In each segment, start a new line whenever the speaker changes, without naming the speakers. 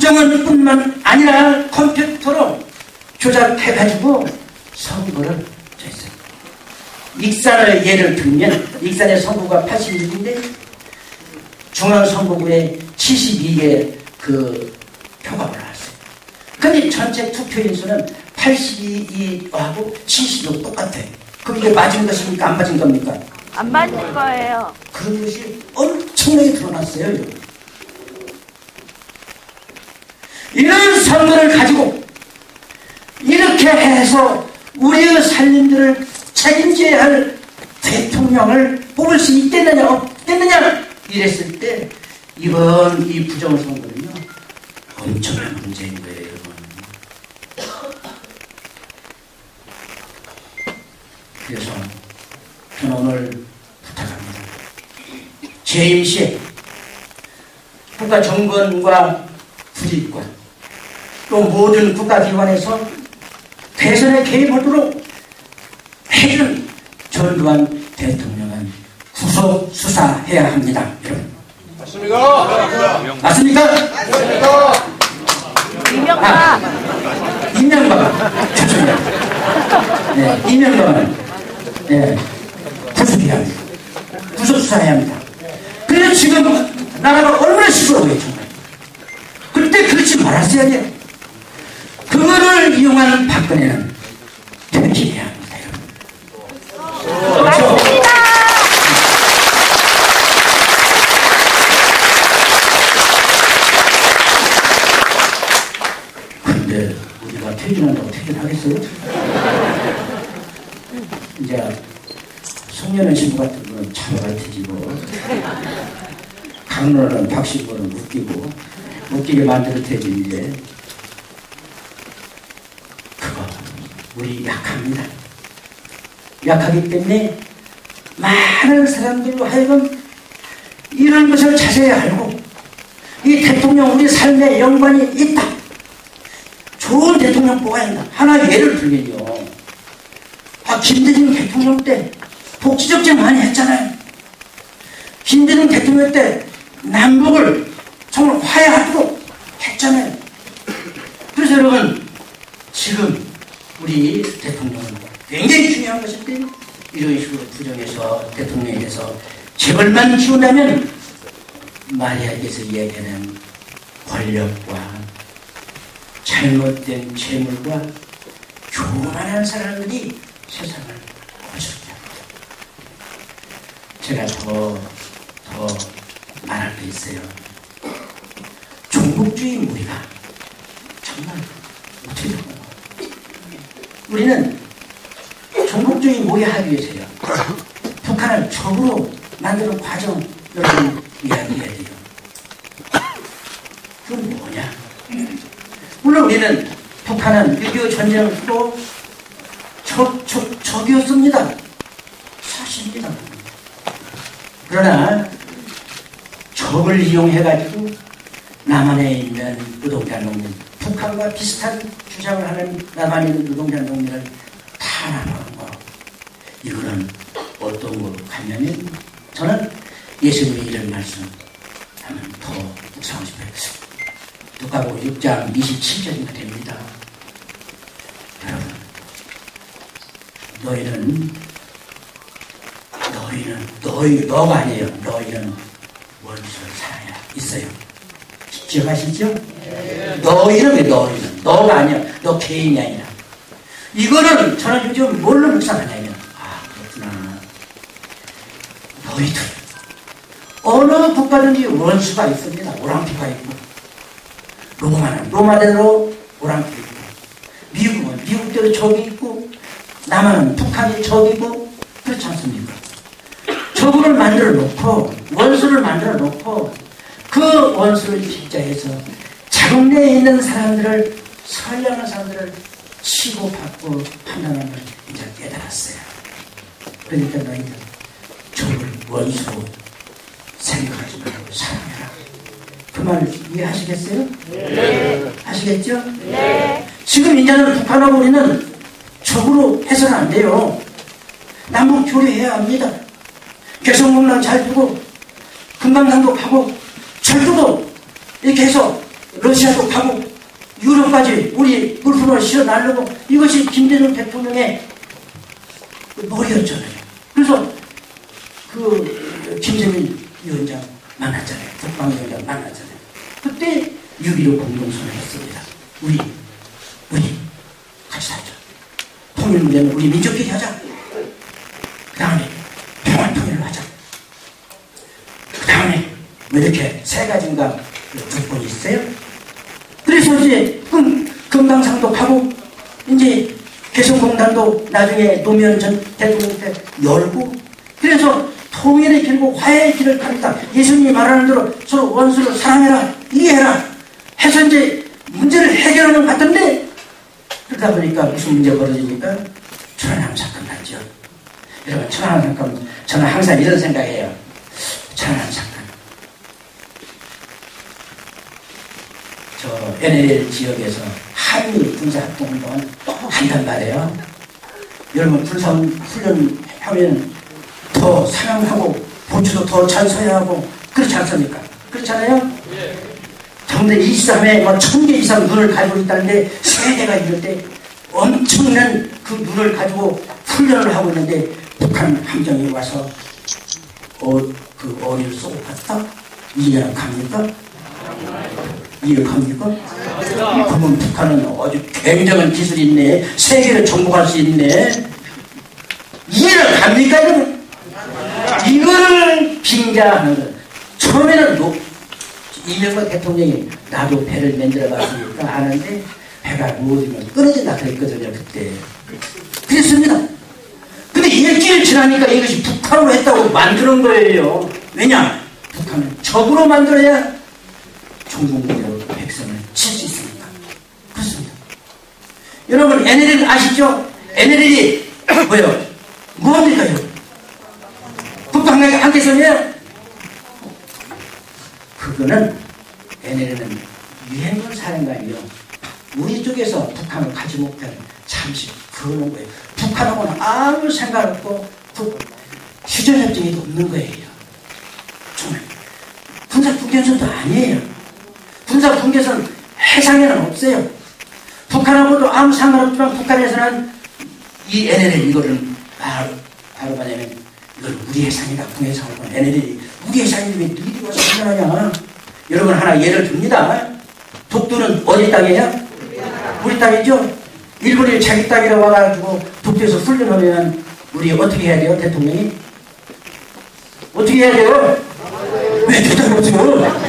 국정원뿐만 아니라 컴퓨터로 조작해가지고 선거를 했어요. 익산을 예를 들면 익산의 선거구가 86인데 중앙선거구에 72개 그 표가 올라왔어요. 근데 전체 투표인 수는 82하고 70이 똑같아요. 그럼 이게 맞은 것입니까? 안 맞은 겁니까?
안 맞는 거예요.
그런 것이 엄청나게 드러났어요. 이런 선거를 가지고 이렇게 해서 우리의 살림들을 책임져야 할 대통령을 뽑을 수 있겠느냐 없겠느냐 이랬을 때 이번 이 부정선거는요 엄청난 문제인 거예요. 여러분. 그래서 저는 오늘 부탁합니다. 재임시에 국가정권과 부집과 또 모든 국가기관에서 대선에 개입하도록 해준 전두환 대통령은 구속 수사해야 합니다. 여러분.
맞습니다.
맞습니까?
맞습니다.
이명박.
이명박. 죄송해요. 네, 이명박은 네, 구속해야 합니다. 구속 수사해야 합니다. 그래서 지금 나라가 얼마나 시끄러워요, 정말. 그때 그렇지 말았어야 돼요. 그거를 이용한 박근혜는 퇴진해야 합니다, 여러분.
맞습니다.
근데 우리가 퇴진한다고 퇴진하겠어요? 이제 송년회 신부 같은 거는 참여할 테지고 강론은 박신부는 웃기게 만들 테지 이제 그거 우리 약합니다. 약하기 때문에 많은 사람들로 하여금 이런 것을 자세히 알고 이 대통령 우리 삶에 연관이 있다. 좋은 대통령 뽑아야 한다. 하나 예를 들면요. 김대중 대통령 때 복지적지 많이 했잖아요. 김대중 대통령 때 남북을 정말 화해하도록 했잖아요. 그래서 여러분 지금 우리 대통령은 굉장히 중요한 것인데 이런 식으로 부정해서 대통령에 대해서 재벌만 키운다면 마리아에게서 얘기하는 권력과 잘못된 재물과 교만한 사람들이 세상을 거스르게 합니다. 제가 더 말할 게 있어요. 종북주의 무리가 정말 어떻게 된 거예요? 우리는 종북주의 무리하기 위해서요. 북한을 적으로 만드는 과정 여러분 이야기해야 돼요. 그건 뭐냐? 물론 우리는 북한은 6.25 전쟁도 적이었습니다. 사실입니다. 그러나 적을 이용해가지고 남한에 있는 노동자 농민, 북한과 비슷한 주장을 하는 남한에 있는 노동자 농민을 탄압하는 거. 이거는 어떤 걸로 가냐면 저는 예수님이 이런 말씀 하면 더 묵상하고 싶어요. 누가복음 6장 27절인가 됩니다. 여러분, 너가 아니에요. 너희는 원수를 사랑해라. 있어요. 기억하시죠? 너희는 왜 너희는? 너가 아니야. 너 개인이 아니라. 이거는 저는 요즘 뭘로 묵상하냐면, 그렇구나. 너희들. 어느 국가든지 원수가 있습니다. 오랑캐가 있고. 로마대로 오랑캐 있고. 미국은 미국대로 적이 있고. 남한은 북한이 적이고. 그렇지 않습니까? 적을 만들어 놓고, 원수를 만들어 놓고, 그 원수를 입자해서 자국 내에 있는 사람들을, 선량한 사람들을 치고받고 판단하는 걸 이제 깨달았어요. 그러니까 너희들 적을 원수로 생각하지 말고 사랑해라. 그 말 이해하시겠어요?
네.
하시겠죠?
네.
지금 이제는 북한하고 우리는 적으로 해서는 안 돼요. 남북 교류해야 합니다. 개성공단 잘 두고 금강산도 가고 철도도 이렇게 해서 러시아도 가고 유럽까지 우리 물품을 실어 날르고 이것이 김대중 대통령의 머리였잖아요. 그래서 그 김정일 위원장 만났잖아요. 국방위원장 만났잖아요. 그때 6.15 공동선언을 했습니다. 우리 같이 살자. 통일 문제는 우리 민족끼리 하자. 그 다음에 평화 통일을 하자. 그 다음에 왜 이렇게 세 가지인가 조건이 있어요? 그래서 이제 금강산도 가고 이제 개성공단도 나중에 노무현 전 대통령 때 열고 그래서 통일의 길고 화해의 길을 가겠다. 예수님이 말하는 대로 서로 원수를 사랑해라, 이해해라 해서 이제 문제를 해결하는 것 같은데 그러다 보니까 무슨 문제가 벌어지니까 천안함 사건 났죠. 여러분 천안함 사건 저는 항상 이런 생각해요. 천안함 사건 저 NLL 지역에서 한미 군사합동운동을 한단 말이에요. 여러분 군사훈련 하면 더 상향하고 보초도 더 잘 서야 하고 그렇지 않습니까? 그렇잖아요? 정대 23에 뭐 1000개 이상 눈을 가지고 있다는데 세대가 이럴 때 엄청난 그 눈을 가지고 훈련을 하고 있는데 북한 함정이 와서 그 어리를 쏘고 갔다? 이해가 갑니까? 이해가 갑니까? 그러면 북한은 아주 굉장한 기술이 있네. 세계를 정복할 수 있네. 이해가 갑니까? 이거를 빙자하는 거. 처음에는 이명박 대통령이 나도 배를 만들어 봤으니까 아는데 배가 무엇이면 끊어진다 그랬거든요. 그때 그랬습니다. 근데 일주일 지나니까 이것이 북한으로 했다고 만드는 거예요. 왜냐? 북한은 적으로 만들어야 종국으로 백성을 칠 수 있습니다. 그렇습니다. 여러분 NLL 아시죠? NLL이 뭐예요? 뭡니까요? 북한과 한계선이에요? 그거는 NLL은 유행군 사령관이요. 우리 쪽에서 북한을 가지 못하는 잠시 그러는 거예요. 북한하고는 아무 상관 없고 휴전협정이 없는 거예요. 정말 군사분계선도 아니에요. 군사분계선 해상에는 없어요. 북한하고도 아무 상관없지만 북한에서는 이 NLL 이거를 바로 뭐냐면 이걸 우리 해상이다. 북해상하고 NLL이 우리 해상인데 왜 너희들이 와서 훈련하냐. 여러분 하나 예를 듭니다. 독도는 어디 땅이에요? 우리 땅이죠? 일본이 자기 땅이라 와가지고 독도에서 훈련하면 우리 어떻게 해야 돼요? 대통령이? 어떻게 해야 돼요? 왜 대답을 못해요?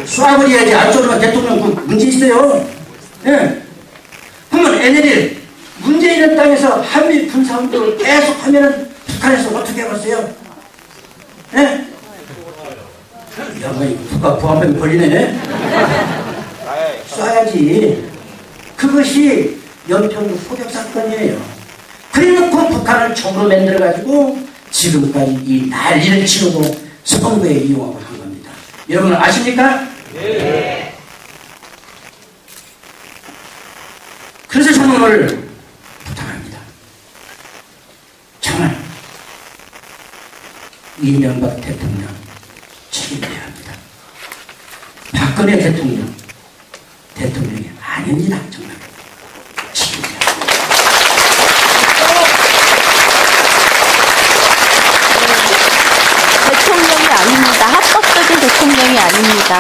쏴버려야지. 안쪽으로 대통령 그 문제 있어요. 예. 그러면 NLL 문제 있는 땅에서 한미 군사운동을 계속 하면은 북한에서 어떻게 해봤어요? 예? 야, 뭐, 국가 보안법이 걸리네? 쏴야지. 그것이 연평도 포격 사건이에요. 그래놓고 북한을 적으로 만들어가지고 지금까지 이 난리를 치르고 선거에 이용하고 한 겁니다. 여러분 아십니까? 네. 그래서 저는 오늘 부탁합니다. 정말 이명박 대통령 책임져야 합니다. 박근혜 대통령이 아닙니다. 정말 책임져야 합니다.
대통령이 아닙니다. 합법적인 대통령이 아닙니다.